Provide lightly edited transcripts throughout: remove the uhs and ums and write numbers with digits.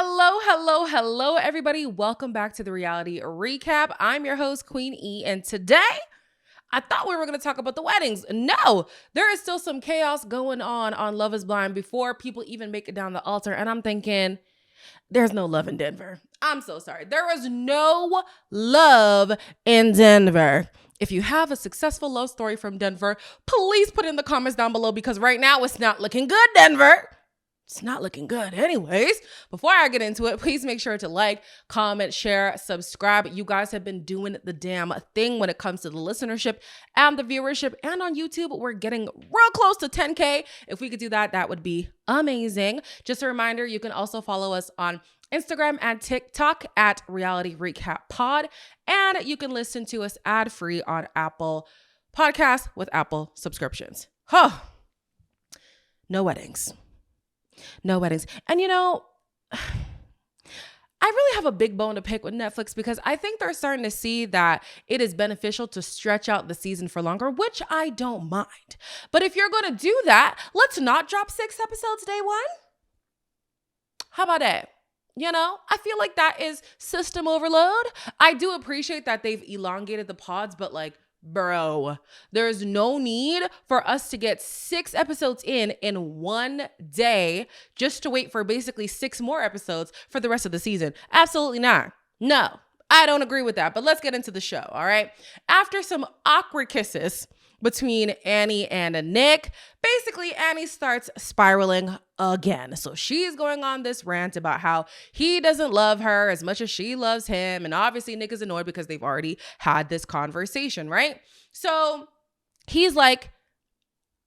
Hello, everybody. Welcome back to the reality recap. I'm your host, Queen E, and today I thought we were going to talk about the weddings. No, there is still some chaos going on Love is Blind before people even make it down the altar, and I'm thinking, there's no love in Denver. I'm so sorry. There is no love in Denver. If you have a successful love story from Denver, please put it in the comments down below because right now it's not looking good, Denver. It's not looking good. Anyways, before I get into it, please make sure to like, comment, share, subscribe. You guys have been doing the damn thing when it comes to the listenership and the viewership. And on YouTube, we're getting real close to 10K. If we could do that, that would be amazing. Just a reminder, you can also follow us on Instagram and TikTok at Reality Recap Pod. And you can listen to us ad-free on Apple Podcasts with Apple subscriptions. No weddings. No weddings. And you know, I really have a big bone to pick with Netflix because I think they're starting to see that it is beneficial to stretch out the season for longer, which I don't mind. But if you're going to do that, let's not drop 6 episodes day one. How about that? You know, I feel like that is system overload. I do appreciate that they've elongated the pods, but like, bro, there's no need for us to get 6 episodes in one day just to wait for basically 6 more episodes for the rest of the season. Absolutely not. No, I don't agree with that. But let's get into the show, all right? After some awkward kisses between Annie and Nick, basically Annie starts spiraling again. So she's going on this rant about how he doesn't love her as much as she loves him. And obviously Nick is annoyed because they've already had this conversation, right? So he's like,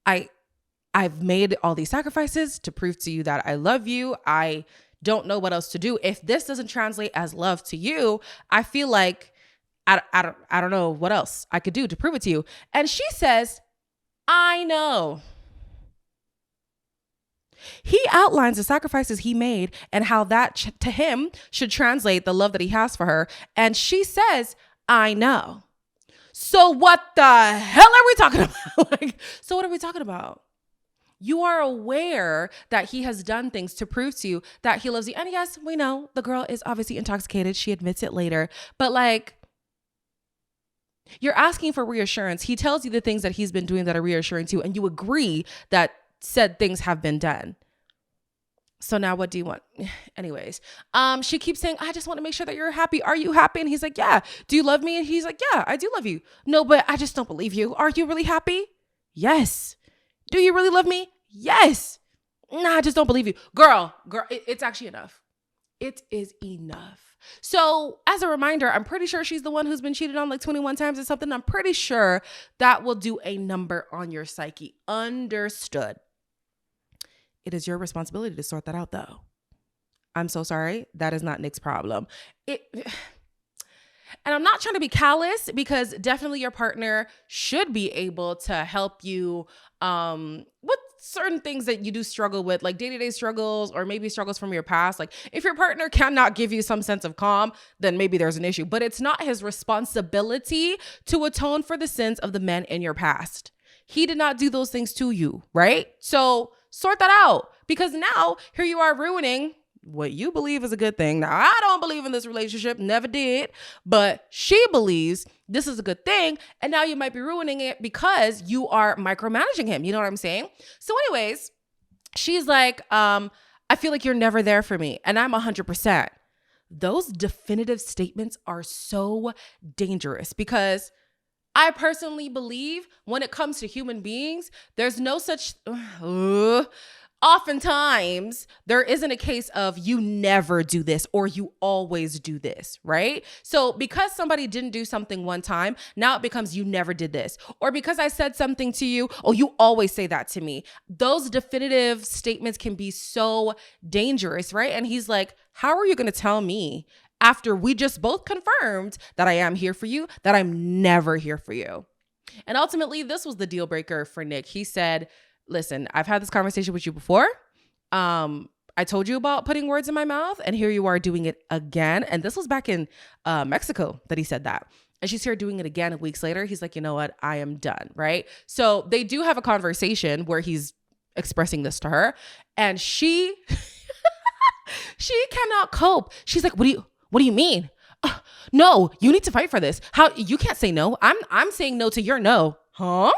I've made all these sacrifices to prove to you that I love you. I don't know what else to do. If this doesn't translate as love to you, I feel like I don't know what else I could do to prove it to you. And she says, I know. He outlines the sacrifices he made and how that to him should translate the love that he has for her. And she says, I know. So what the hell are we talking about? So what are we talking about? You are aware that he has done things to prove to you that he loves you. And yes, we know the girl is obviously intoxicated. She admits it later. But like, you're asking for reassurance. He tells you the things that he's been doing that are reassuring to you, and you agree that said things have been done. So now what do you want? Anyways, she keeps saying, I just want to make sure that you're happy. Are you happy? And he's like, yeah. Do you love me? And he's like, yeah, I do love you. No, but I just don't believe you. Are you really happy? Yes. Do you really love me? Yes. Nah, I just don't believe you. Girl, it's actually enough. It is enough. So as a reminder, I'm pretty sure she's the one who's been cheated on like 21 times or something. I'm pretty sure that will do a number on your psyche. Understood. It is your responsibility to sort that out though. I'm so sorry. That is not Nick's problem. And I'm not trying to be callous because definitely your partner should be able to help you with certain things that you do struggle with, like day-to-day struggles or maybe struggles from your past. Like if your partner cannot give you some sense of calm, then maybe there's an issue. But it's not his responsibility to atone for the sins of the men in your past. He did not do those things to you, right? So sort that out because now here you are ruining what you believe is a good thing. Now, I don't believe in this relationship, never did, but she believes this is a good thing. And now you might be ruining it because you are micromanaging him. You know what I'm saying? So anyways, she's like, I feel like you're never there for me. And I'm 100%. Those definitive statements are so dangerous because I personally believe when it comes to human beings, there's no such... Oftentimes, there isn't a case of you never do this or you always do this, right? So because somebody didn't do something one time, now it becomes you never did this. Or because I said something to you, oh, you always say that to me. Those definitive statements can be so dangerous, right? And he's like, how are you going to tell me after we just both confirmed that I am here for you, that I'm never here for you? And ultimately, this was the deal breaker for Nick. He said, listen, I've had this conversation with you before. I told you about putting words in my mouth and here you are doing it again. And this was back in Mexico that he said that. And she's here doing it again weeks later. He's like, you know what? I am done. Right. So they do have a conversation where he's expressing this to her and she She cannot cope. She's like, what do you mean? No, you need to fight for this. How you can't say no. I'm saying no to your no. Huh?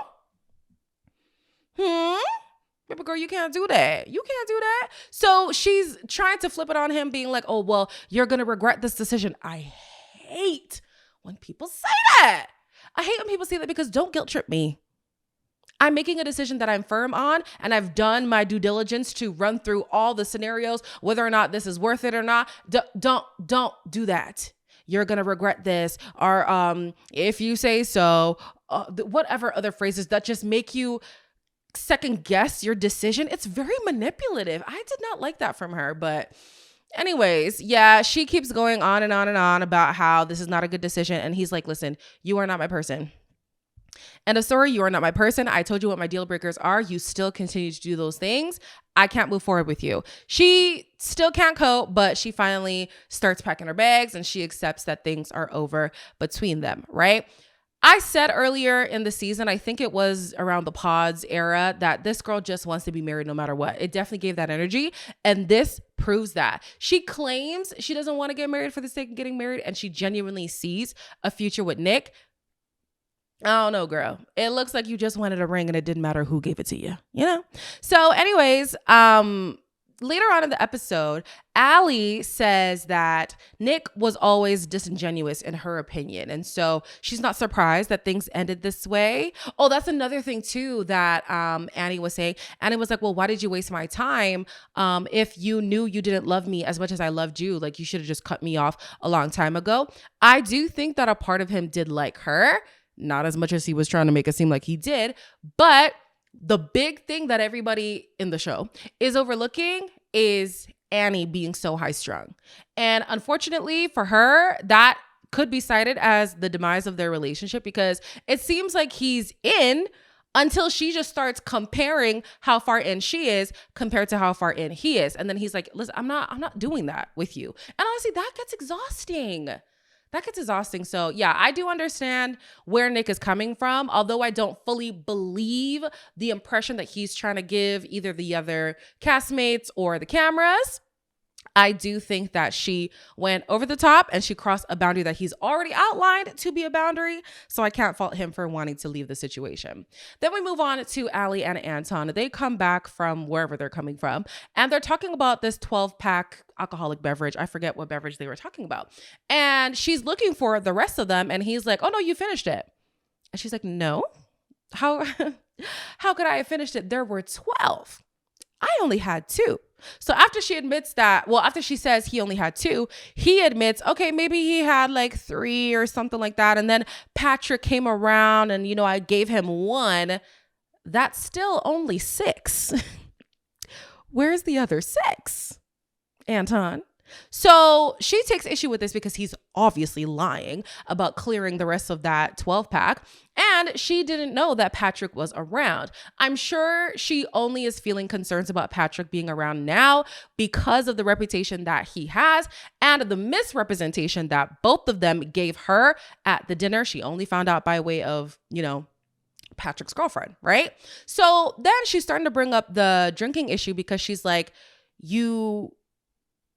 Baby girl, you can't do that. You can't do that. So she's trying to flip it on him, being like, oh, well, you're going to regret this decision. I hate when people say that. I hate when people say that because don't guilt trip me. I'm making a decision that I'm firm on, and I've done my due diligence to run through all the scenarios, whether or not this is worth it or not. Don't do that. You're going to regret this. Or if you say so, whatever other phrases that just make you second guess your decision. It's very manipulative. I did not like that from her. But anyways, yeah, she keeps going on and on and on about how this is not a good decision. And he's like, listen, you are not my person. End of story. You are not my person. I told you what my deal breakers are. You still continue to do those things. I can't move forward with you. She still can't cope, but she finally starts packing her bags and she accepts that things are over between them, right? I said earlier in the season, I think it was around the pods era, that this girl just wants to be married no matter what. It definitely gave that energy. And this proves that. She claims she doesn't want to get married for the sake of getting married. And she genuinely sees a future with Nick. I don't know, girl. It looks like you just wanted a ring and it didn't matter who gave it to you, you know? So anyways, later on in the episode, Allie says that Nick was always disingenuous in her opinion. And so she's not surprised that things ended this way. Oh, that's another thing too that Annie was saying. Annie was like, well, why did you waste my time? If you knew you didn't love me as much as I loved you, like you should have just cut me off a long time ago. I do think that a part of him did like her. Not as much as he was trying to make it seem like he did. But the big thing that everybody in the show is overlooking is Annie being so high strung. And unfortunately for her, that could be cited as the demise of their relationship, because it seems like he's in until she just starts comparing how far in she is compared to how far in he is. And then he's like, listen, I'm not doing that with you. And honestly, that gets exhausting. So yeah, I do understand where Nick is coming from, although I don't fully believe the impression that he's trying to give either the other castmates or the cameras. I do think that she went over the top and she crossed a boundary that he's already outlined to be a boundary. So I can't fault him for wanting to leave the situation. Then we move on to Allie and Anton. They come back from wherever they're coming from and they're talking about this 12-pack alcoholic beverage. I forget what beverage they were talking about. And she's looking for the rest of them. And he's like, oh no, you finished it. And she's like, no, how could I have finished it? There were 12. I only had 2. So after she admits that, well, after she says he only had 2, he admits, okay, maybe he had like 3 or something like that. And then Patrick came around and, I gave him 1. That's still only 6. Where's the other 6, Anton? So she takes issue with this because he's obviously lying about clearing the rest of that 12-pack. And she didn't know that Patrick was around. I'm sure she only is feeling concerns about Patrick being around now because of the reputation that he has and the misrepresentation that both of them gave her at the dinner. She only found out by way of, Patrick's girlfriend, right? So then she's starting to bring up the drinking issue because she's like, you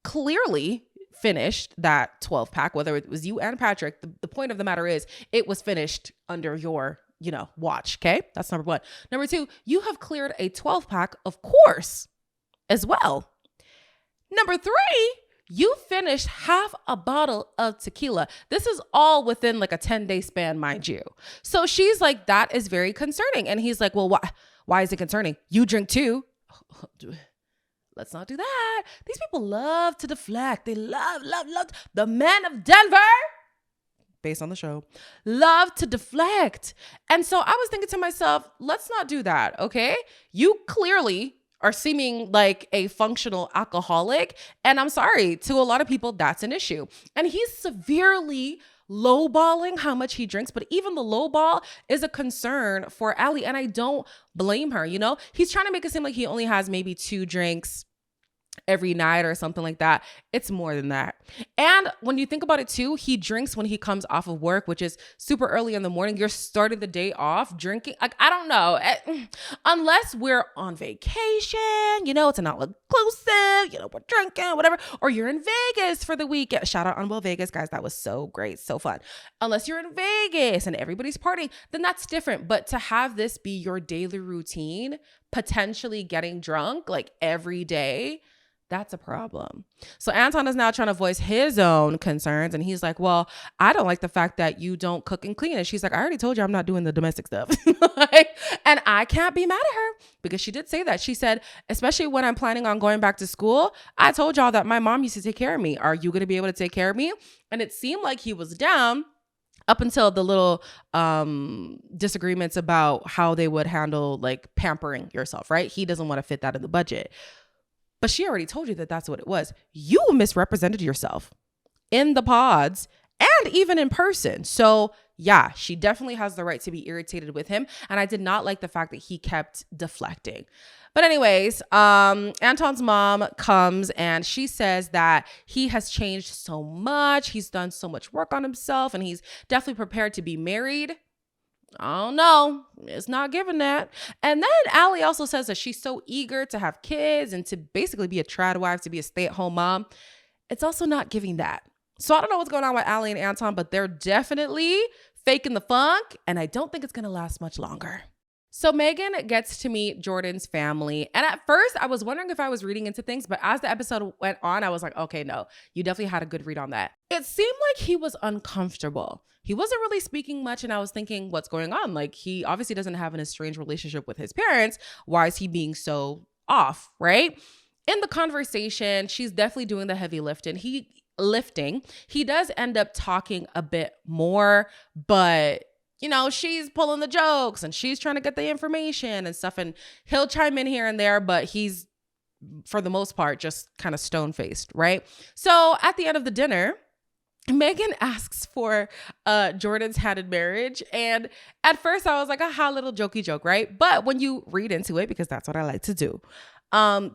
clearly finished that 12-pack, whether it was you and Patrick. The point of the matter is it was finished under your, watch. Okay. That's number 1. Number 2, you have cleared a 12-pack, of course, as well. Number 3, you finished half a bottle of tequila. This is all within like a 10-day span, mind you. So she's like, that is very concerning. And he's like, well, why is it concerning? You drink too. Let's not do that. These people love to deflect. They love the men of Denver, based on the show, love to deflect. And so I was thinking to myself, let's not do that, okay? You clearly are seeming like a functional alcoholic. And I'm sorry, to a lot of people, that's an issue. And he's severely lowballing how much he drinks, but even the lowball is a concern for Allie, and I don't blame her. He's trying to make it seem like he only has maybe 2 drinks every night or something like that. It's more than that. And when you think about it too, he drinks when he comes off of work, which is super early in the morning. You're starting the day off drinking. Like, I don't know. Unless we're on vacation, it's an all-inclusive, we're drinking, whatever. Or you're in Vegas for the weekend. Shout out Unwell Vegas, guys. That was so great. So fun. Unless you're in Vegas and everybody's partying, then that's different. But to have this be your daily routine, potentially getting drunk like every day, that's a problem. So Anton is now trying to voice his own concerns. And he's like, well, I don't like the fact that you don't cook and clean. And she's like, I already told you I'm not doing the domestic stuff. And I can't be mad at her because she did say that. She said, especially when I'm planning on going back to school, I told y'all that my mom used to take care of me. Are you going to be able to take care of me? And it seemed like he was down up until the little disagreements about how they would handle like pampering yourself, right? He doesn't want to fit that in the budget. But she already told you that that's what it was. You misrepresented yourself in the pods and even in person. So yeah, she definitely has the right to be irritated with him. And I did not like the fact that he kept deflecting. But anyways, Anton's mom comes and she says that he has changed so much. He's done so much work on himself and he's definitely prepared to be married. I don't know. It's not giving that. And then Allie also says that she's so eager to have kids and to basically be a trad wife, to be a stay-at-home mom. It's also not giving that. So I don't know what's going on with Allie and Anton, but they're definitely faking the funk. And I don't think it's going to last much longer. So Megan gets to meet Jordan's family. And at first I was wondering if I was reading into things, but as the episode went on, I was like, okay, no, you definitely had a good read on that. It seemed like he was uncomfortable. He wasn't really speaking much. And I was thinking, what's going on? Like, he obviously doesn't have an estranged relationship with his parents. Why is he being so off, right? In the conversation, she's definitely doing the heavy lifting. He does end up talking a bit more, but she's pulling the jokes and she's trying to get the information and stuff. And he'll chime in here and there, but he's, for the most part, just kind of stone-faced, right? So at the end of the dinner, Megan asks for Jordan's hand in marriage. And at first I was like, aha, little jokey joke, right? But when you read into it, because that's what I like to do,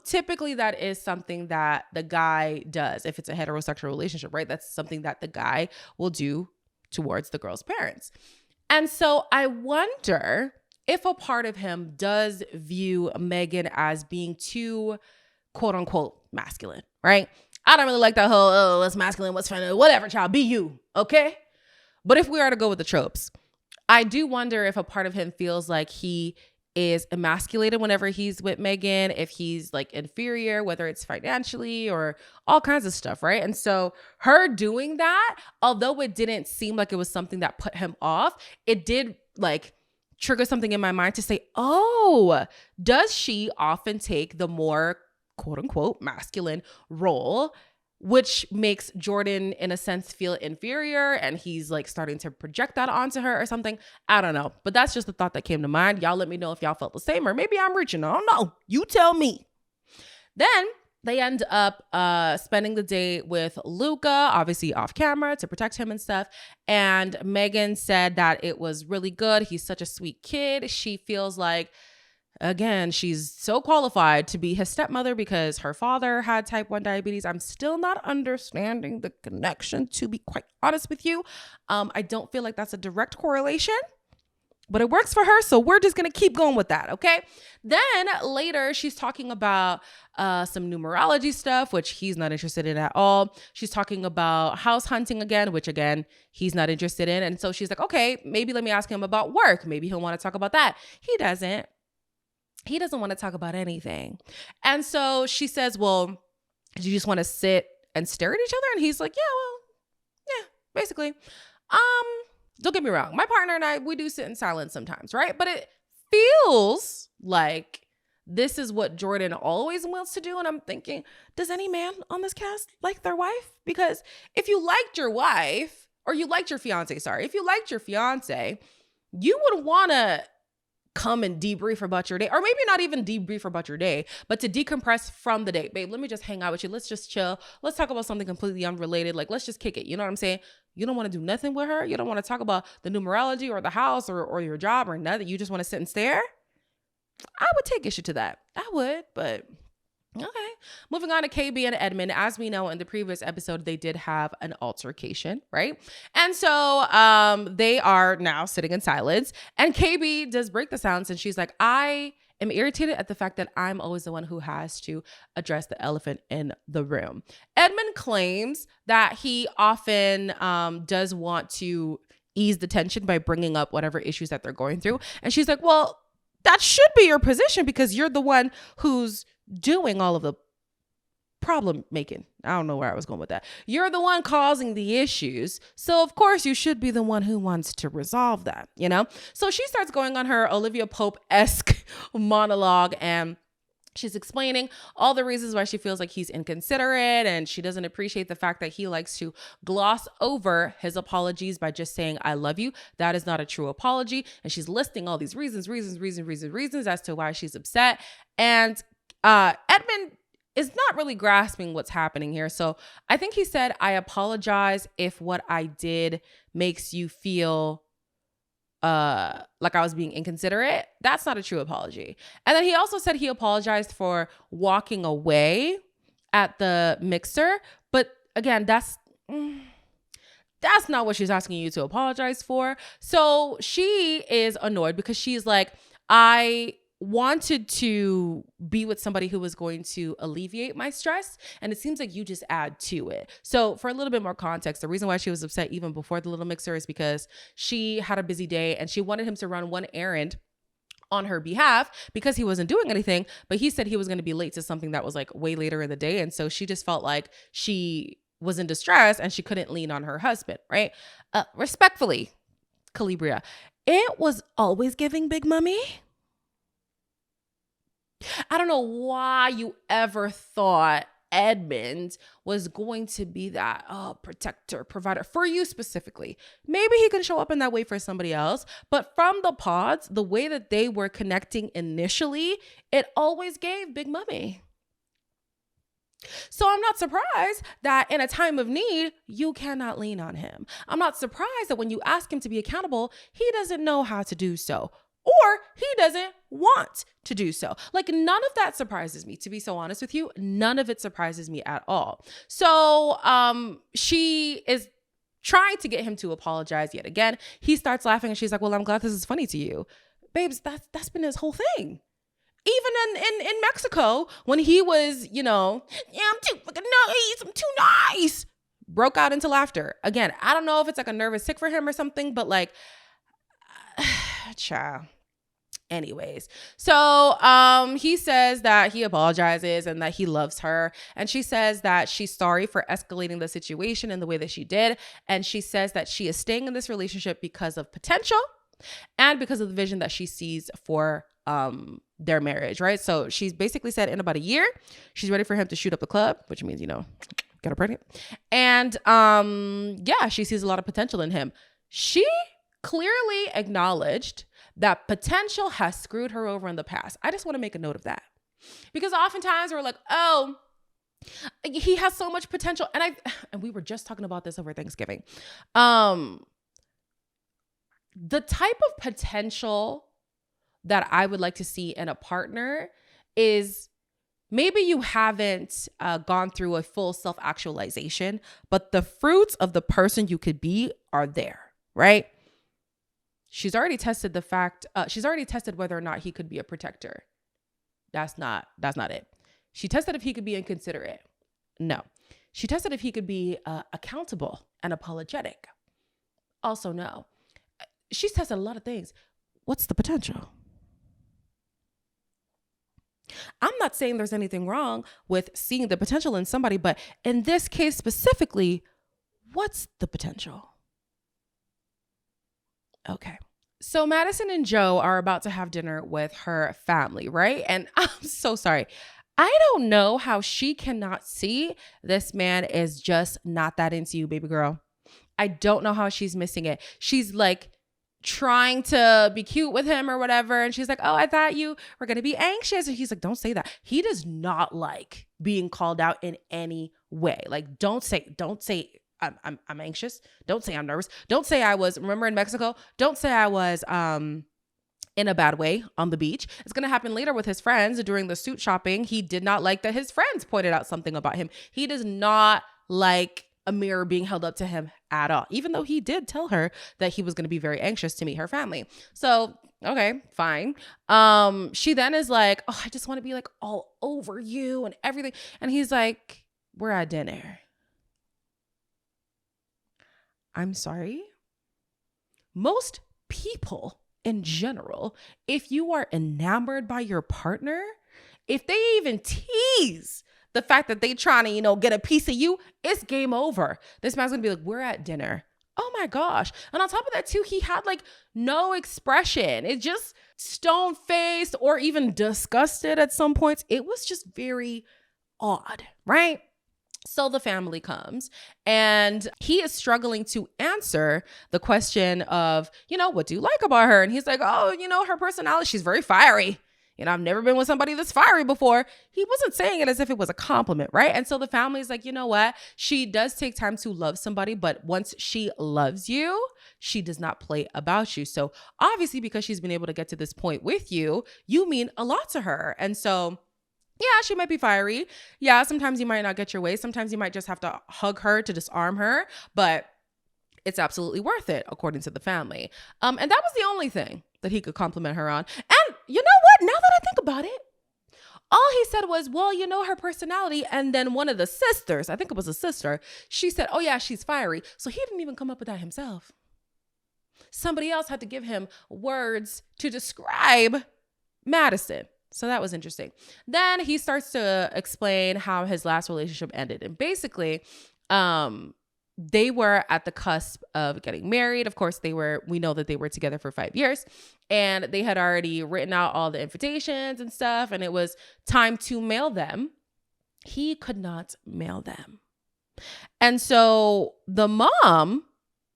typically that is something that the guy does. If it's a heterosexual relationship, right? That's something that the guy will do towards the girl's parents. And so I wonder if a part of him does view Megan as being too, quote unquote, masculine, right? I don't really like that whole, oh, what's masculine, what's feminine, whatever, child, be you, okay? But if we are to go with the tropes, I do wonder if a part of him feels like he is emasculated whenever he's with Megan, if he's like inferior, whether it's financially or all kinds of stuff, right? And so her doing that, although it didn't seem like it was something that put him off, it did like trigger something in my mind to say, oh, does she often take the more quote unquote masculine role, which makes Jordan in a sense feel inferior and he's like starting to project that onto her or something. I don't know, but that's just the thought that came to mind. Y'all let me know if y'all felt the same, or maybe I'm reaching. I don't know. You tell me. Then they end up spending the day with Luca, obviously off camera to protect him and stuff. And Megan said that it was really good. He's such a sweet kid. She feels like, again, she's so qualified to be his stepmother because her father had type 1 diabetes. I'm still not understanding the connection, to be quite honest with you. I don't feel like that's a direct correlation, but it works for her. So we're just going to keep going with that. Okay. Then later she's talking about some numerology stuff, which he's not interested in at all. She's talking about house hunting again, which again, he's not interested in. And so she's like, okay, maybe let me ask him about work. Maybe he'll want to talk about that. He doesn't want to talk about anything. And so she says, well, do you just want to sit and stare at each other? And he's like, yeah, basically. Don't get me wrong. My partner and I, we do sit in silence sometimes, right? But it feels like this is what Jordan always wants to do. And I'm thinking, does any man on this cast like their wife? Because if you liked your wife, or you liked your fiance, if you liked your fiance, you would want to come and debrief about your day, or maybe not even debrief about your day, but to decompress from the day. Babe, let me just hang out with you. Let's just chill. Let's talk about something completely unrelated. Like, let's just kick it. You know what I'm saying? You don't want to do nothing with her. You don't want to talk about the numerology or the house or your job or nothing. You just want to sit and stare. I would take issue to that. I would, but Okay. Moving on to KB and Edmund. As we know in the previous episode, they did have an altercation, right? And so they are now sitting in silence. And KB does break the silence and she's like, I am irritated at the fact that I'm always the one who has to address the elephant in the room. Edmund claims that he often does want to ease the tension by bringing up whatever issues that they're going through. And she's like, well, that should be your position because you're the one who's doing all of the problem making. I don't know where I was going with that. You're the one causing the issues. So of course you should be the one who wants to resolve that, you know? So she starts going on her Olivia Pope-esque monologue and she's explaining all the reasons why she feels like he's inconsiderate and she doesn't appreciate the fact that he likes to gloss over his apologies by just saying, I love you. That is not a true apology. And she's listing all these reasons as to why she's upset. And Edmund is not really grasping what's happening here. So I think he said, I apologize if what I did makes you feel like I was being inconsiderate. That's not a true apology. And then he also said he apologized for walking away at the mixer. But again, that's not what she's asking you to apologize for. So she is annoyed because she's like, I wanted to be with somebody who was going to alleviate my stress. And it seems like you just add to it. So for a little bit more context, the reason why she was upset even before the little mixer is because she had a busy day and she wanted him to run one errand on her behalf because he wasn't doing anything, but he said he was going to be late to something that was like way later in the day. And so she just felt like she was in distress and she couldn't lean on her husband, right? Respectfully, Calibria, it was always giving Big Mummy. I don't know why you ever thought Edmund was going to be that protector, provider for you specifically. Maybe he can show up in that way for somebody else, but from the pods, the way that they were connecting initially, it always gave Big Mummy. So I'm not surprised that in a time of need, you cannot lean on him. I'm not surprised that when you ask him to be accountable, he doesn't know how to do so. Or he doesn't want to do so. Like, none of that surprises me, to be so honest with you. None of it surprises me at all. So she is trying to get him to apologize yet again. He starts laughing and she's like, well, I'm glad this is funny to you. Babes, that's been his whole thing. Even in Mexico, when he was, yeah, I'm too fucking nice. I'm too nice. Broke out into laughter. Again, I don't know if it's like a nervous tick for him or something, but like, child. Anyways, so he says that he apologizes and that he loves her. And she says that she's sorry for escalating the situation in the way that she did. And she says that she is staying in this relationship because of potential and because of the vision that she sees for their marriage, right? So she's basically said in about a year, she's ready for him to shoot up the club, which means, get her pregnant. And yeah, she sees a lot of potential in him. She clearly acknowledged that potential has screwed her over in the past. I just want to make a note of that. Because oftentimes we're like, oh, he has so much potential. And we were just talking about this over Thanksgiving. The type of potential that I would like to see in a partner is maybe you haven't gone through a full self-actualization, but the fruits of the person you could be are there, right? She's already tested whether or not he could be a protector. That's not it. She tested if he could be inconsiderate. No. She tested if he could be accountable and apologetic. Also, no. She's tested a lot of things. What's the potential? I'm not saying there's anything wrong with seeing the potential in somebody, but in this case specifically, what's the potential? Okay. So Madison and Joe are about to have dinner with her family, right? And I'm so sorry. I don't know how she cannot see this man is just not that into you, baby girl. I don't know how she's missing it. She's like trying to be cute with him or whatever. And she's like, oh, I thought you were going to be anxious. And he's like, don't say that. He does not like being called out in any way. Like, don't say I'm anxious. Don't say I'm nervous. Don't say I was, remember in Mexico? Don't say I was in a bad way on the beach. It's going to happen later with his friends during the suit shopping. He did not like that his friends pointed out something about him. He does not like a mirror being held up to him at all, even though he did tell her that he was going to be very anxious to meet her family. So, okay, fine. She then is like, oh, I just want to be like all over you and everything. And he's like, we're at dinner. I'm sorry. Most people in general, if you are enamored by your partner, if they even tease the fact that they trying to, get a piece of you, it's game over. This man's gonna be like, we're at dinner. Oh my gosh. And on top of that too, he had like no expression. It just stone-faced or even disgusted at some points. It was just very odd, right? So the family comes and he is struggling to answer the question of, what do you like about her? And he's like, oh, her personality, she's very fiery. I've never been with somebody that's fiery before. He wasn't saying it as if it was a compliment, right? And so the family's like, you know what? She does take time to love somebody, but once she loves you, she does not play about you. So obviously, because she's been able to get to this point with you, you mean a lot to her. And so yeah, she might be fiery. Yeah, sometimes you might not get your way. Sometimes you might just have to hug her to disarm her, but it's absolutely worth it, according to the family. And that was the only thing that he could compliment her on. And you know what? Now that I think about it, all he said was, well, her personality. And then one of the sisters, I think it was a sister, she said, oh yeah, she's fiery. So he didn't even come up with that himself. Somebody else had to give him words to describe Madison. So that was interesting. Then he starts to explain how his last relationship ended. And basically, they were at the cusp of getting married. Of course, we know that they were together for 5 years, and they had already written out all the invitations and stuff, and it was time to mail them. He could not mail them. And so the mom,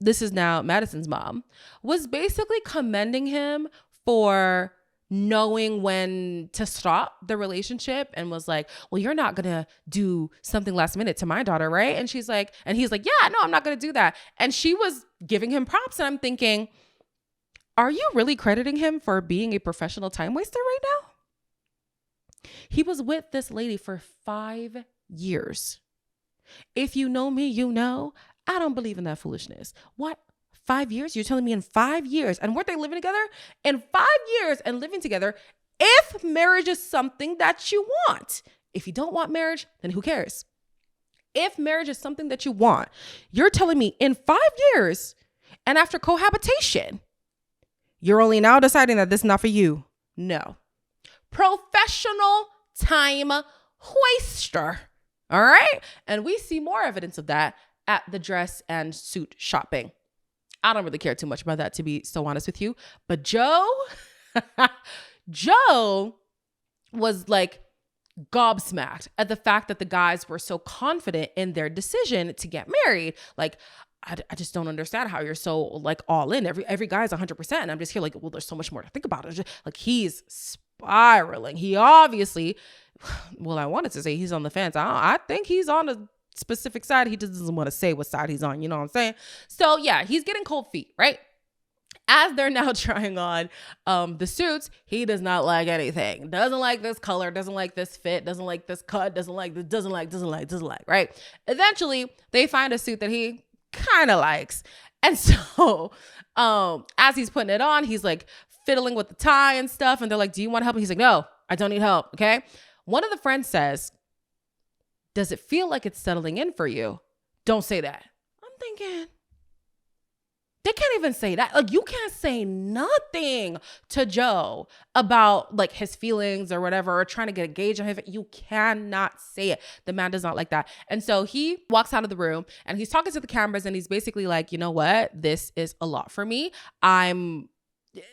this is now Madison's mom, was basically commending him for knowing when to stop the relationship, and was like, well, you're not going to do something last minute to my daughter, right? And he's like, yeah, no, I'm not going to do that. And she was giving him props. And I'm thinking, are you really crediting him for being a professional time waster right now? He was with this lady for 5 years. If you know me, I don't believe in that foolishness. What? 5 years? You're telling me in 5 years? And weren't they living together? In 5 years and living together, if marriage is something that you want. If you don't want marriage, then who cares? If marriage is something that you want, you're telling me in 5 years and after cohabitation, you're only now deciding that this is not for you. No. Professional time waster. All right? And we see more evidence of that at the dress and suit shopping. I don't really care too much about that, to be so honest with you. But Joe was like gobsmacked at the fact that the guys were so confident in their decision to get married. Like, I just don't understand how you're so like all in. Every guy's 100%. And I'm just here like, well, there's so much more to think about. Like, he's spiraling. He obviously, well, I wanted to say he's on the fence. I think he's on a specific side. He just doesn't want to say what side he's on. You know what I'm saying? So yeah, he's getting cold feet, right? As they're now trying on the suits, he does not like anything. Doesn't like this color, doesn't like this fit, doesn't like this cut, doesn't like, right? Eventually, they find a suit that he kind of likes. And so as he's putting it on, he's like fiddling with the tie and stuff. And they're like, do you want help? And he's like, no, I don't need help. Okay. One of the friends says, does it feel like it's settling in for you? Don't say that. I'm thinking, they can't even say that. Like, you can't say nothing to Joe about like his feelings or whatever, or trying to get a gauge on him. You cannot say it. The man does not like that. And so he walks out of the room and he's talking to the cameras and he's basically like, you know what? This is a lot for me. I'm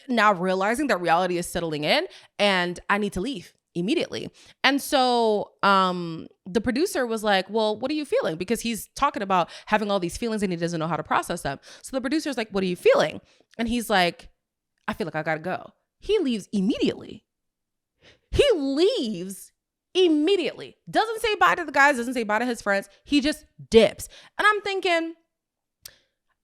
now realizing that reality is settling in and I need to leave immediately. And so the producer was like, well, what are you feeling? Because he's talking about having all these feelings and he doesn't know how to process them. So the producer's like, what are you feeling? And he's like, I feel like I gotta go. He leaves immediately. Doesn't say bye to the guys, doesn't say bye to his friends. He just dips. And I'm thinking,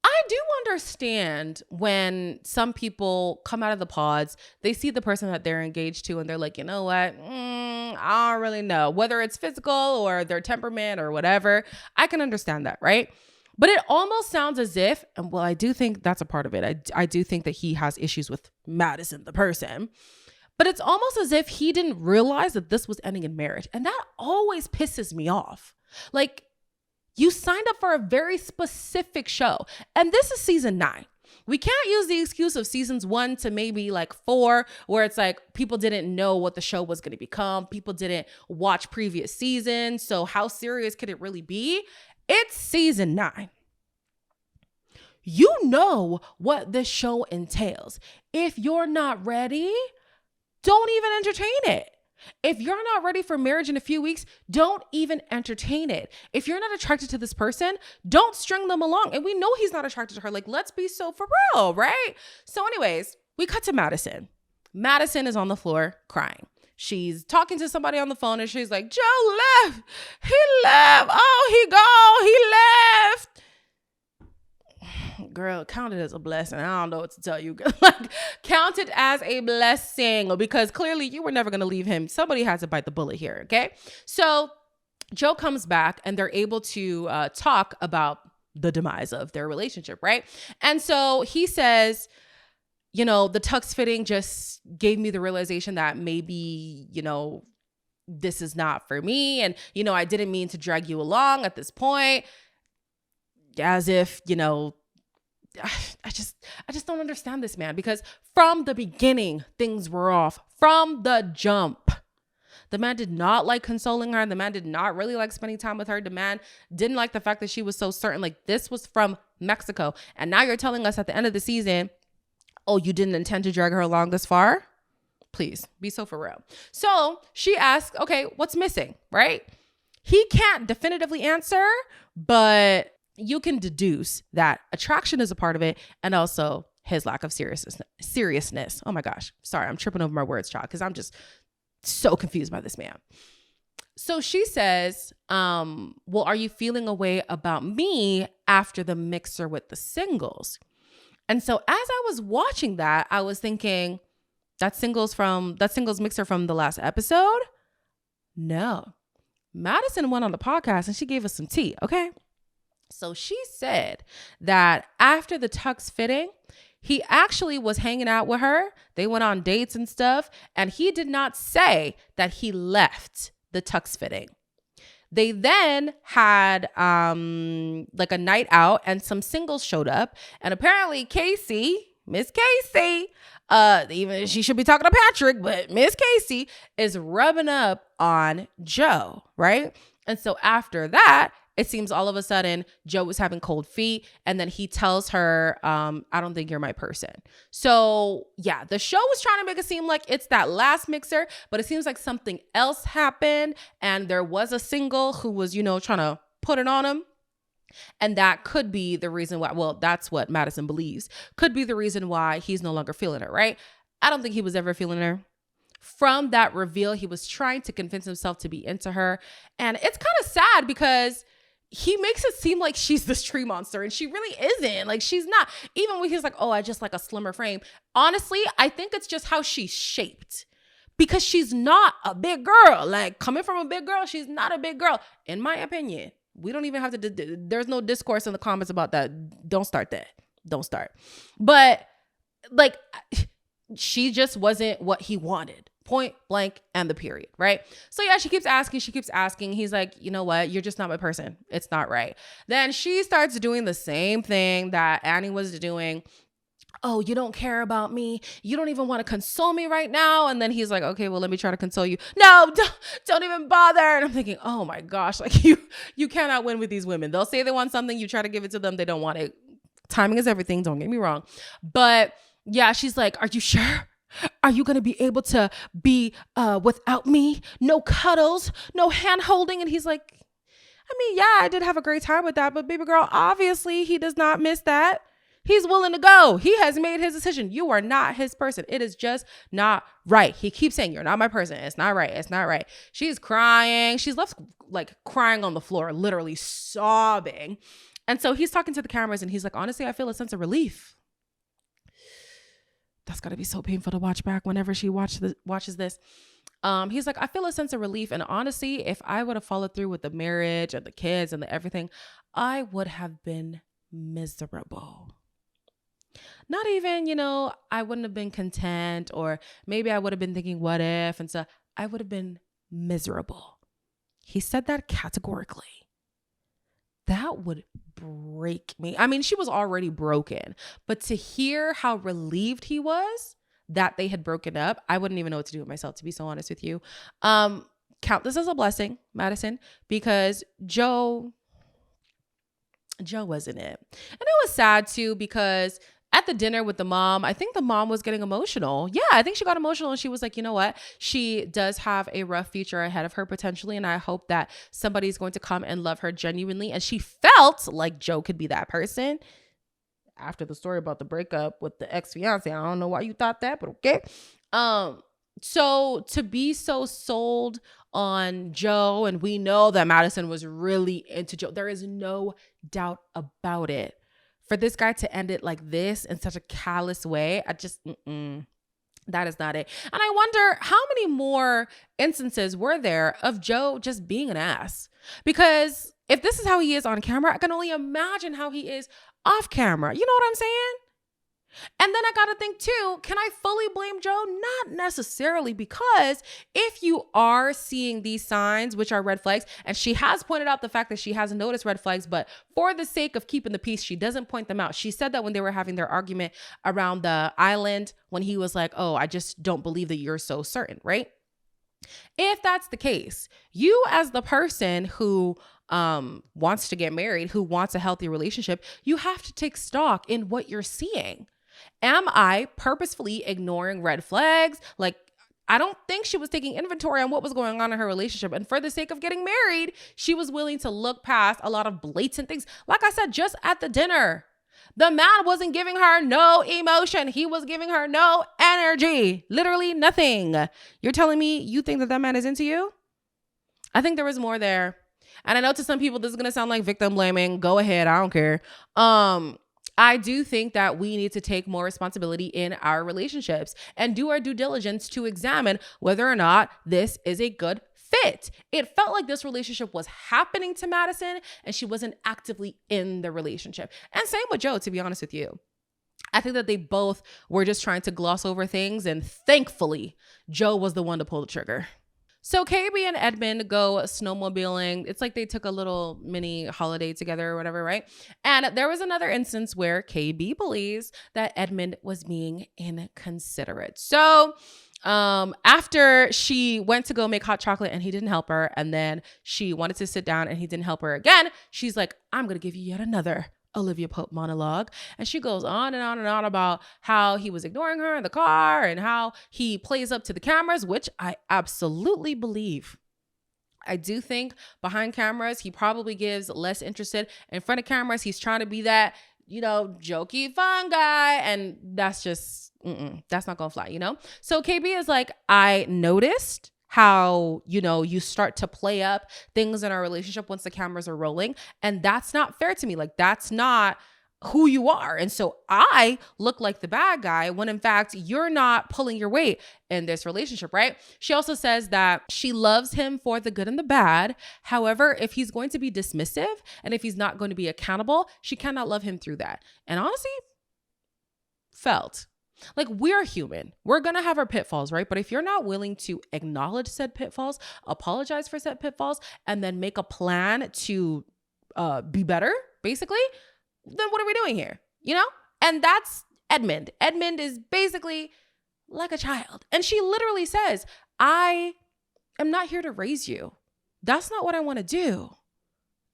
I do understand when some people come out of the pods, they see the person that they're engaged to and they're like, you know what? I don't really know. Whether it's physical or their temperament or whatever, I can understand that, right? But it almost sounds as if, and well, I do think that's a part of it. I do think that he has issues with Madison, the person. But it's almost as if he didn't realize that this was ending in marriage. And that always pisses me off. Like, you signed up for a very specific show. And this is season 9. We can't use the excuse of seasons 1 to maybe like 4, where it's like people didn't know what the show was going to become. People didn't watch previous seasons. So how serious could it really be? It's season 9. You know what this show entails. If you're not ready, don't even entertain it. If you're not ready for marriage in a few weeks, don't even entertain it. If you're not attracted to this person, don't string them along. And we know he's not attracted to her. Like, let's be so for real, right? So anyways, we cut to Madison. Madison is on the floor crying. She's talking to somebody on the phone and she's like, Joe left. He left. Oh, he left. Girl, count it as a blessing. I don't know what to tell you. Like, count it as a blessing, because clearly you were never going to leave him. Somebody had to bite the bullet here, okay? So Joe comes back and they're able to talk about the demise of their relationship, right? And so he says, you know, the tux fitting just gave me the realization that maybe, you know, this is not for me. And, you know, I didn't mean to drag you along at this point. As if, you know, I just don't understand this man, because from the beginning, things were off from the jump. The man did not like consoling her. The man did not really like spending time with her. The man didn't like the fact that she was so certain. Like, this was from Mexico. And now you're telling us at the end of the season, oh, you didn't intend to drag her along this far? Please be so for real. So she asks, okay, what's missing, right? He can't definitively answer, but you can deduce that attraction is a part of it, and also his lack of seriousness. Oh my gosh. Sorry, I'm tripping over my words, child, because I'm just so confused by this man. So she says, well, are you feeling a way about me after the mixer with the singles? And so as I was watching that, I was thinking, that singles mixer from the last episode? No. Madison went on the podcast and she gave us some tea, okay? So she said that after the tux fitting, he actually was hanging out with her. They went on dates and stuff. And he did not say that he left the tux fitting. They then had like a night out and some singles showed up. And apparently Miss Casey, even she should be talking to Patrick, but Miss Casey is rubbing up on Joe, right? And so after that, it seems all of a sudden Joe was having cold feet, and then he tells her, I don't think you're my person. So yeah, the show was trying to make it seem like it's that last mixer, but it seems like something else happened, and there was a single who was, you know, trying to put it on him. And that could be the reason why, well, that's what Madison believes, could be the reason why he's no longer feeling her, right? I don't think he was ever feeling her. From that reveal, he was trying to convince himself to be into her. And it's kind of sad because he makes it seem like she's this tree monster, and she really isn't. Like, she's not. Even when he's like, oh, I just like a slimmer frame. Honestly, I think it's just how she's shaped, because she's not a big girl. Like, coming from a big girl, she's not a big girl, in my opinion. We don't even have to, there's no discourse in the comments about that. Don't start that. Don't start. But like, she just wasn't what he wanted. Point blank and the period, right? So yeah, she keeps asking. He's like, you know what? You're just not my person. It's not right. Then she starts doing the same thing that Annie was doing. Oh, you don't care about me. You don't even want to console me right now. And then he's like, okay, well, let me try to console you. No, don't even bother. And I'm thinking, oh my gosh, like you cannot win with these women. They'll say they want something. You try to give it to them. They don't want it. Timing is everything. Don't get me wrong. But yeah, she's like, are you sure? Are you going to be able to be without me? No cuddles, no hand holding. And he's like, I mean, yeah, I did have a great time with that. But baby girl, obviously he does not miss that. He's willing to go. He has made his decision. You are not his person. It is just not right. He keeps saying, you're not my person. It's not right. It's not right. She's crying. She's left like crying on the floor, literally sobbing. And so he's talking to the cameras and he's like, honestly, I feel a sense of relief. That's got to be so painful to watch back whenever she watches this. He's like, I feel a sense of relief. And honestly, if I would have followed through with the marriage and the kids and the everything, I would have been miserable. Not even, I wouldn't have been content, or maybe I would have been thinking, what if? And so I would have been miserable. He said that categorically. That would break me. I mean, she was already broken, but to hear how relieved he was that they had broken up, I wouldn't even know what to do with myself, to be so honest with you. Count this as a blessing, Madison, because Joe wasn't it. And it was sad too, because at the dinner with the mom, I think the mom was getting emotional. Yeah, I think she got emotional and she was like, you know what? She does have a rough future ahead of her potentially. And I hope that somebody's going to come and love her genuinely. And she felt like Joe could be that person. After the story about the breakup with the ex-fiance, I don't know why you thought that, but okay. So to be so sold on Joe, and we know that Madison was really into Joe. There is no doubt about it. For this guy to end it like this in such a callous way, I just, that is not it. And I wonder how many more instances were there of Joe just being an ass? Because if this is how he is on camera, I can only imagine how he is off camera. You know what I'm saying? And then I got to think too, can I fully blame Joe? Not necessarily, because if you are seeing these signs, which are red flags, and she has pointed out the fact that she hasn't noticed red flags, but for the sake of keeping the peace, she doesn't point them out. She said that when they were having their argument around the island, when he was like, oh, I just don't believe that you're so certain, right? If that's the case, you as the person who wants to get married, who wants a healthy relationship, you have to take stock in what you're seeing. Am I purposefully ignoring red flags? Like, I don't think she was taking inventory on what was going on in her relationship. And for the sake of getting married, she was willing to look past a lot of blatant things. Like I said, just at the dinner, the man wasn't giving her no emotion. He was giving her no energy. Literally nothing. You're telling me you think that man is into you? I think there was more there. And I know to some people, this is going to sound like victim blaming. Go ahead. I don't care. I do think that we need to take more responsibility in our relationships and do our due diligence to examine whether or not this is a good fit. It felt like this relationship was happening to Madison and she wasn't actively in the relationship. And same with Joe, to be honest with you. I think that they both were just trying to gloss over things, and thankfully, Joe was the one to pull the trigger. So KB and Edmund go snowmobiling. It's like they took a little mini holiday together or whatever, right? And there was another instance where KB believes that Edmund was being inconsiderate. So after she went to go make hot chocolate and he didn't help her, and then she wanted to sit down and he didn't help her again, she's like, I'm going to give you yet another Olivia Pope monologue. And she goes on and on and on about how he was ignoring her in the car and how he plays up to the cameras, which I absolutely believe. I do think behind cameras, he probably gives less interested. In front of cameras, he's trying to be that, jokey, fun guy. And that's just, that's not gonna fly, So KB is like, I noticed how, you start to play up things in our relationship once the cameras are rolling. And that's not fair to me. Like, that's not who you are. And so I look like the bad guy when in fact you're not pulling your weight in this relationship, right? She also says that she loves him for the good and the bad. However, if he's going to be dismissive and if he's not going to be accountable, she cannot love him through that. And honestly, felt like we're human. We're going to have our pitfalls, right? But if you're not willing to acknowledge said pitfalls, apologize for said pitfalls, and then make a plan to be better, basically, then what are we doing here? And that's Edmund. Edmund is basically like a child. And she literally says, I am not here to raise you. That's not what I want to do.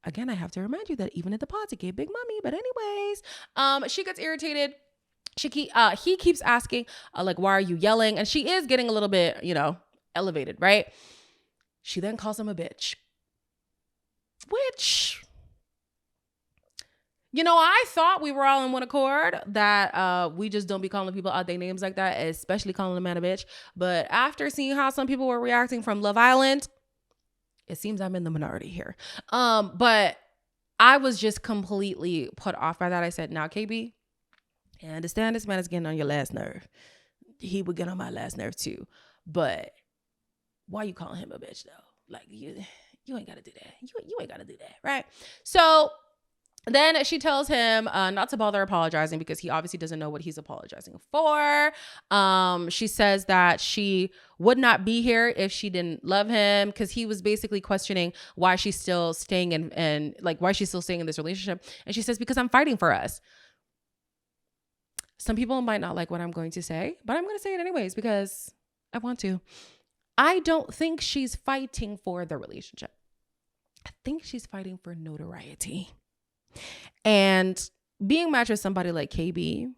Again, I have to remind you that even at the pods, it gave Big Mommy. But anyways, she gets irritated. He keeps asking, like, why are you yelling? And she is getting a little bit, elevated, right? She then calls him a bitch, which, I thought we were all in one accord that we just don't be calling people out their names like that, especially calling a man a bitch. But after seeing how some people were reacting from Love Island, it seems I'm in the minority here. But I was just completely put off by that. I said, now, KB, I understand this man is getting on your last nerve. He would get on my last nerve too. But why you calling him a bitch though? Like you ain't got to do that. You ain't got to do that, right? So then she tells him not to bother apologizing because he obviously doesn't know what he's apologizing for. She says that she would not be here if she didn't love him, because he was basically questioning why she's still staying and like why she's still staying in this relationship. And she says, because I'm fighting for us. Some people might not like what I'm going to say, but I'm going to say it anyways because I want to. I don't think she's fighting for the relationship. I think she's fighting for notoriety. And being matched with somebody like KB,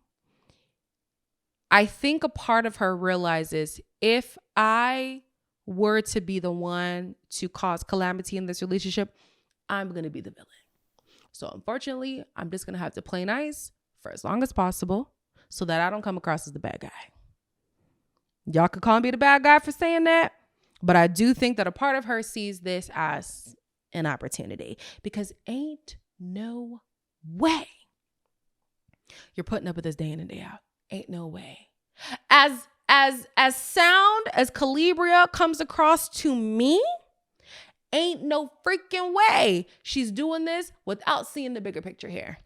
I think a part of her realizes, if I were to be the one to cause calamity in this relationship, I'm going to be the villain. So unfortunately, I'm just going to have to play nice for as long as possible so that I don't come across as the bad guy. Y'all could call me the bad guy for saying that, but I do think that a part of her sees this as an opportunity, because ain't no way you're putting up with this day in and day out. Ain't no way. As sound as Calibria comes across to me, ain't no freaking way she's doing this without seeing the bigger picture here.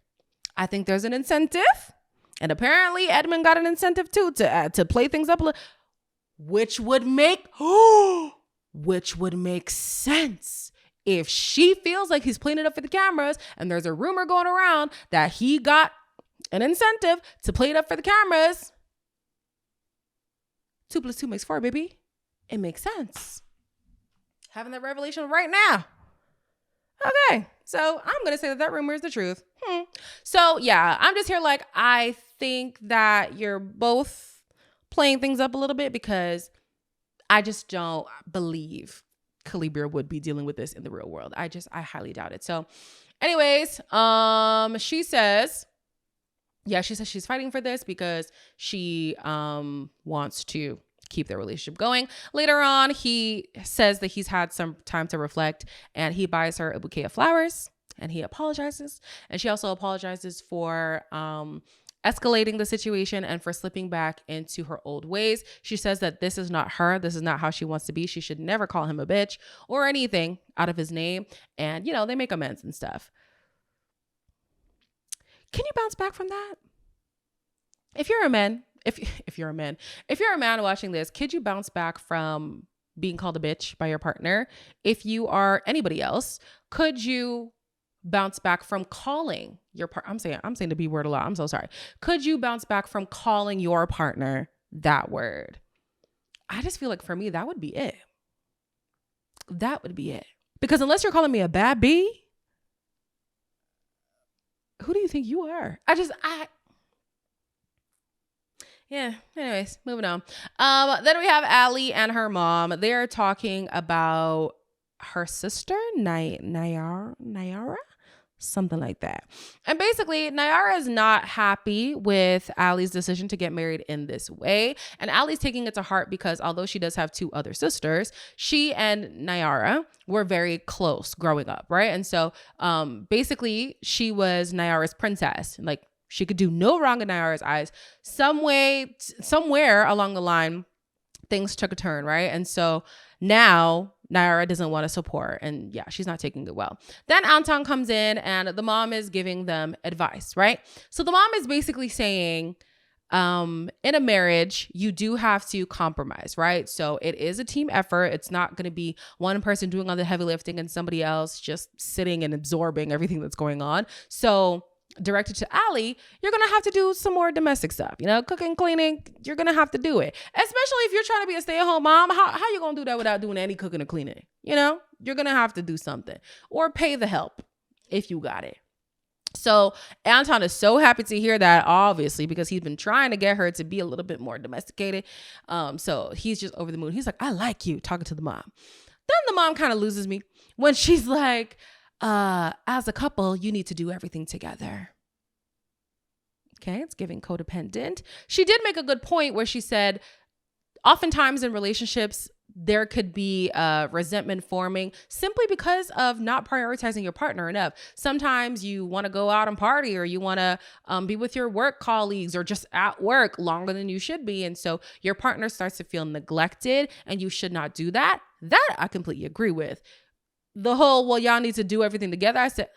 I think there's an incentive, and apparently Edmund got an incentive too to play things up a little, which would make sense. If she feels like he's playing it up for the cameras and there's a rumor going around that he got an incentive to play it up for the cameras, 2 + 2 makes 4, baby. It makes sense. Having that revelation right now. Okay, so I'm going to say that rumor is the truth. So yeah, I'm just here like, I think that you're both playing things up a little bit, because I just don't believe Calibria would be dealing with this in the real world. I highly doubt it. So anyways, she says she's fighting for this because she wants to keep their relationship going. Later on, he says that he's had some time to reflect, and he buys her a bouquet of flowers, and he apologizes. And she also apologizes for escalating the situation and for slipping back into her old ways. She says that this is not her. This is not how she wants to be. She should never call him a bitch or anything out of his name. And, they make amends and stuff. Can you bounce back from that? If you're a man watching this, could you bounce back from being called a bitch by your partner? If you are anybody else, could you bounce back from calling your partner? I'm saying the B word a lot. I'm so sorry. Could you bounce back from calling your partner that word? I just feel like for me, that would be it. That would be it. Because unless you're calling me a bad B, who do you think you are? Yeah. Anyways, moving on. Then we have Allie and her mom. They're talking about her sister, Nayara, something like that. And basically, Nayara is not happy with Allie's decision to get married in this way. And Allie's taking it to heart because although she does have 2 other sisters, she and Nayara were very close growing up, right? And so basically, she was Nayara's princess. Like, she could do no wrong in Nayara's eyes. Somewhere along the line, things took a turn, right? And so now Nayara doesn't want to support, and yeah, she's not taking it well. Then Anton comes in, and the mom is giving them advice, right? So the mom is basically saying, in a marriage, you do have to compromise, right? So it is a team effort. It's not going to be one person doing all the heavy lifting and somebody else just sitting and absorbing everything that's going on. So directed to Allie, you're going to have to do some more domestic stuff, cooking, cleaning. You're going to have to do it, especially if you're trying to be a stay-at-home mom. How you going to do that without doing any cooking or cleaning? You're going to have to do something, or pay the help if you got it. So Anton is so happy to hear that, obviously, because he's been trying to get her to be a little bit more domesticated. So he's just over the moon. He's like, I like you, talking to the mom. Then the mom kind of loses me when she's like, as a couple, you need to do everything together. Okay, it's giving codependent. She did make a good point where she said, oftentimes in relationships, there could be resentment forming simply because of not prioritizing your partner enough. Sometimes you want to go out and party, or you want to be with your work colleagues, or just at work longer than you should be. And so your partner starts to feel neglected, and you should not do that. That I completely agree with. The whole, well, y'all need to do everything together. I said,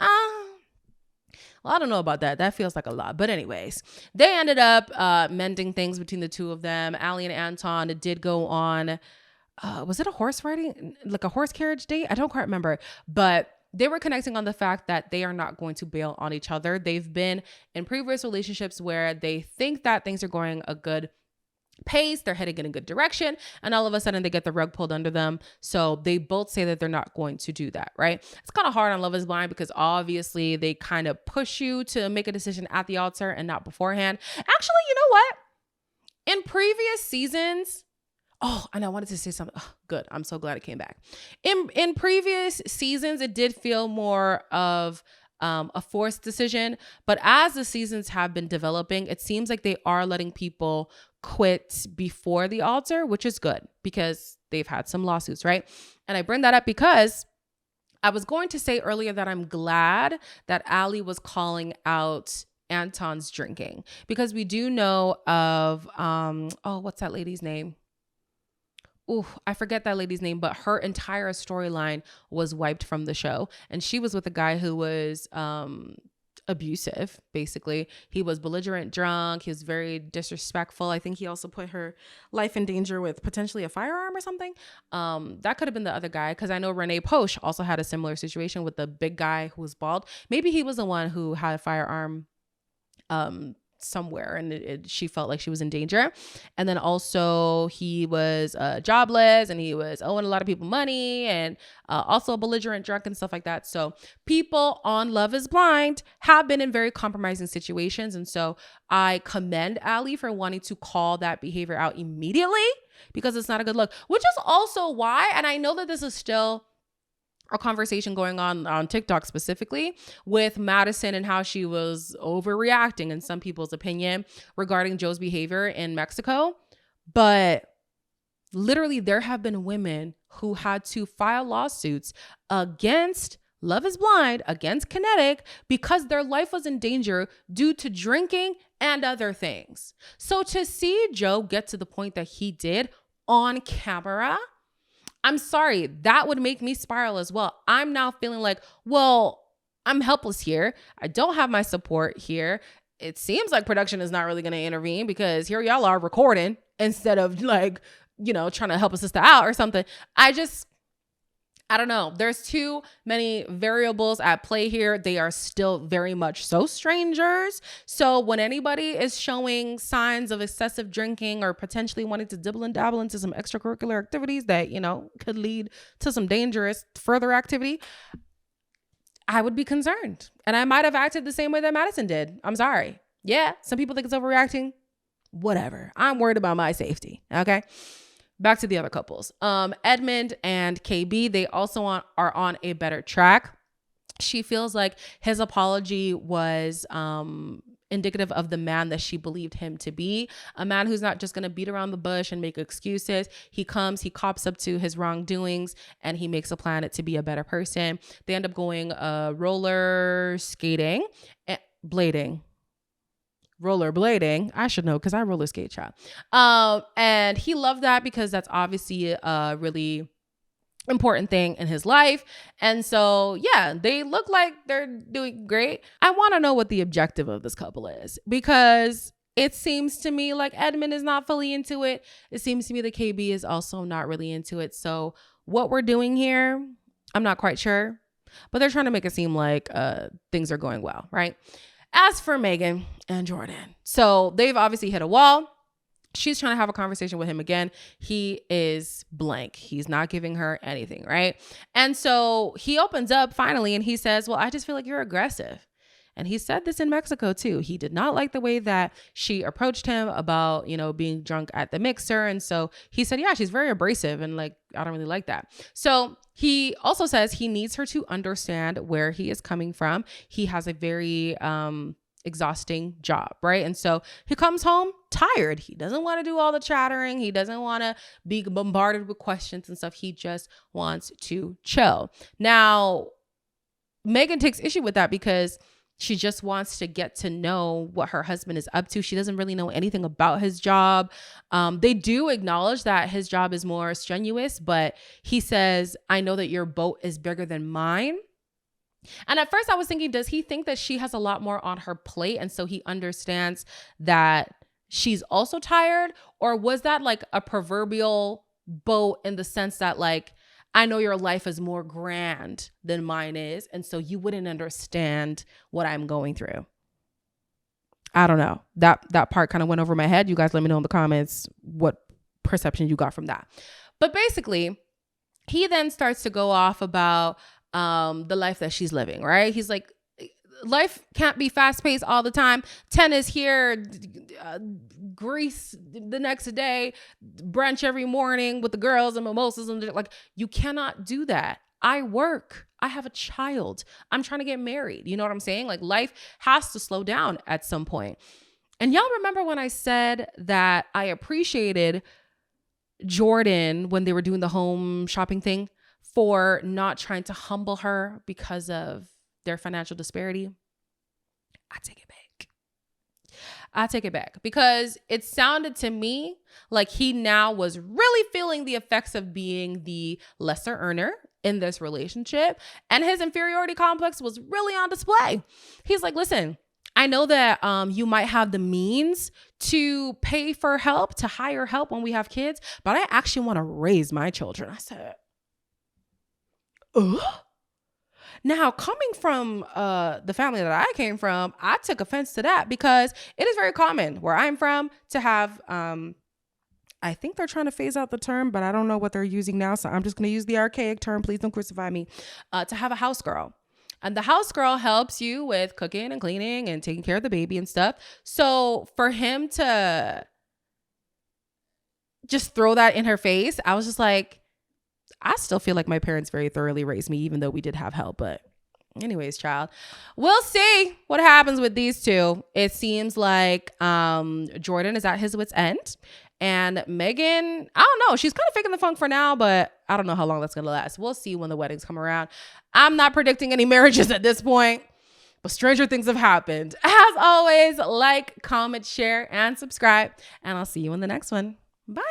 well, I don't know about that. That feels like a lot. But anyways, they ended up mending things between the two of them. Allie and Anton did go on, was it a horse riding, like a horse carriage date? I don't quite remember. But they were connecting on the fact that they are not going to bail on each other. They've been in previous relationships where they think that things are going a good pace, they're heading in a good direction, and all of a sudden they get the rug pulled under them. So they both say that they're not going to do that, right? It's kind of hard on Love is Blind because obviously they kind of push you to make a decision at the altar and not beforehand. Actually, you know what? In previous seasons, and I wanted to say something. Oh, good. I'm so glad it came back. In previous seasons, it did feel more of a forced decision. But as the seasons have been developing, it seems like they are letting people quit before the altar, which is good because they've had some lawsuits, right? And I bring that up because I was going to say earlier that I'm glad that Allie was calling out Anton's drinking, because we do know of, what's that lady's name? I forget that lady's name, but her entire storyline was wiped from the show. And she was with a guy who was abusive, basically. He was belligerent drunk. He was very disrespectful. I think he also put her life in danger with potentially a firearm or something. That could have been the other guy, because I know Renee Posh also had a similar situation with the big guy who was bald. Maybe he was the one who had a firearm somewhere, and she felt like she was in danger. And then also he was jobless, and he was owing a lot of people money, and also a belligerent drunk and stuff like that. So people on Love is Blind have been in very compromising situations. And so I commend Allie for wanting to call that behavior out immediately, because it's not a good look, which is also why, and I know that this is still a conversation going on TikTok specifically with Madison and how she was overreacting in some people's opinion regarding Joe's behavior in Mexico. But literally there have been women who had to file lawsuits against Love is Blind, against Kinetic, because their life was in danger due to drinking and other things. So to see Joe get to the point that he did on camera, I'm sorry, that would make me spiral as well. I'm now feeling like, well, I'm helpless here. I don't have my support here. It seems like production is not really going to intervene, because here y'all are recording instead of trying to help a sister out or something. I don't know. There's too many variables at play here. They are still very much so strangers. So when anybody is showing signs of excessive drinking or potentially wanting to dibble and dabble into some extracurricular activities that, could lead to some dangerous further activity, I would be concerned. And I might have acted the same way that Madison did. I'm sorry. Yeah, some people think it's overreacting. Whatever. I'm worried about my safety. Okay. Back to the other couples. Edmund and KB, they also are on a better track. She feels like his apology was indicative of the man that she believed him to be. A man who's not just going to beat around the bush and make excuses. He cops up to his wrongdoings, and he makes a plan to be a better person. They end up going roller skating, rollerblading. I should know, because I roller skate, child. And he loved that because that's obviously a really important thing in his life. And so, yeah, they look like they're doing great. I want to know what the objective of this couple is, because it seems to me like Edmund is not fully into it. It seems to me that KB is also not really into it. So what we're doing here, I'm not quite sure, but they're trying to make it seem like things are going well, right? As for Megan and Jordan, so they've obviously hit a wall. She's trying to have a conversation with him again. He is blank. He's not giving her anything, right? And so he opens up finally and he says, well, I just feel like you're aggressive. And he said this in Mexico too. He did not like the way that she approached him about, being drunk at the mixer. And so he said, yeah, she's very abrasive, and I don't really like that. So he also says he needs her to understand where he is coming from. He has a very exhausting job, right? And so he comes home tired. He doesn't want to do all the chattering. He doesn't want to be bombarded with questions and stuff. He just wants to chill. Now, Megan takes issue with that because she just wants to get to know what her husband is up to. She doesn't really know anything about his job. They do acknowledge that his job is more strenuous, but he says, I know that your boat is bigger than mine. And at first I was thinking, does he think that she has a lot more on her plate? And so he understands that she's also tired? Or was that like a proverbial boat in the sense that like, I know your life is more grand than mine is, and so you wouldn't understand what I'm going through. I don't know. That part kind of went over my head. You guys let me know in the comments what perception you got from that. But basically, he then starts to go off about the life that she's living, right? He's like, life can't be fast paced all the time. Tennis here, Greece the next day, brunch every morning with the girls and mimosas. And like, you cannot do that. I work. I have a child. I'm trying to get married. You know what I'm saying? Like life has to slow down at some point. And y'all remember when I said that I appreciated Jordan when they were doing the home shopping thing for not trying to humble her because of their financial disparity? I take it back because it sounded to me like he now was really feeling the effects of being the lesser earner in this relationship, and his inferiority complex was really on display. He's like, listen, I know that you might have the means to pay for help, to hire help when we have kids, but I actually want to raise my children. I said, ugh. Now, coming from the family that I came from, I took offense to that because it is very common where I'm from to have, I think they're trying to phase out the term, but I don't know what they're using now. So I'm just going to use the archaic term. Please don't crucify me. To have a house girl. And the house girl helps you with cooking and cleaning and taking care of the baby and stuff. So for him to just throw that in her face, I was just like, I still feel like my parents very thoroughly raised me, even though we did have help. But anyways, child, we'll see what happens with these two. It seems like Jordan is at his wit's end. And Megan, I don't know. She's kind of faking the funk for now, but I don't know how long that's going to last. We'll see when the weddings come around. I'm not predicting any marriages at this point, but stranger things have happened. As always, like, comment, share, and subscribe. And I'll see you in the next one. Bye.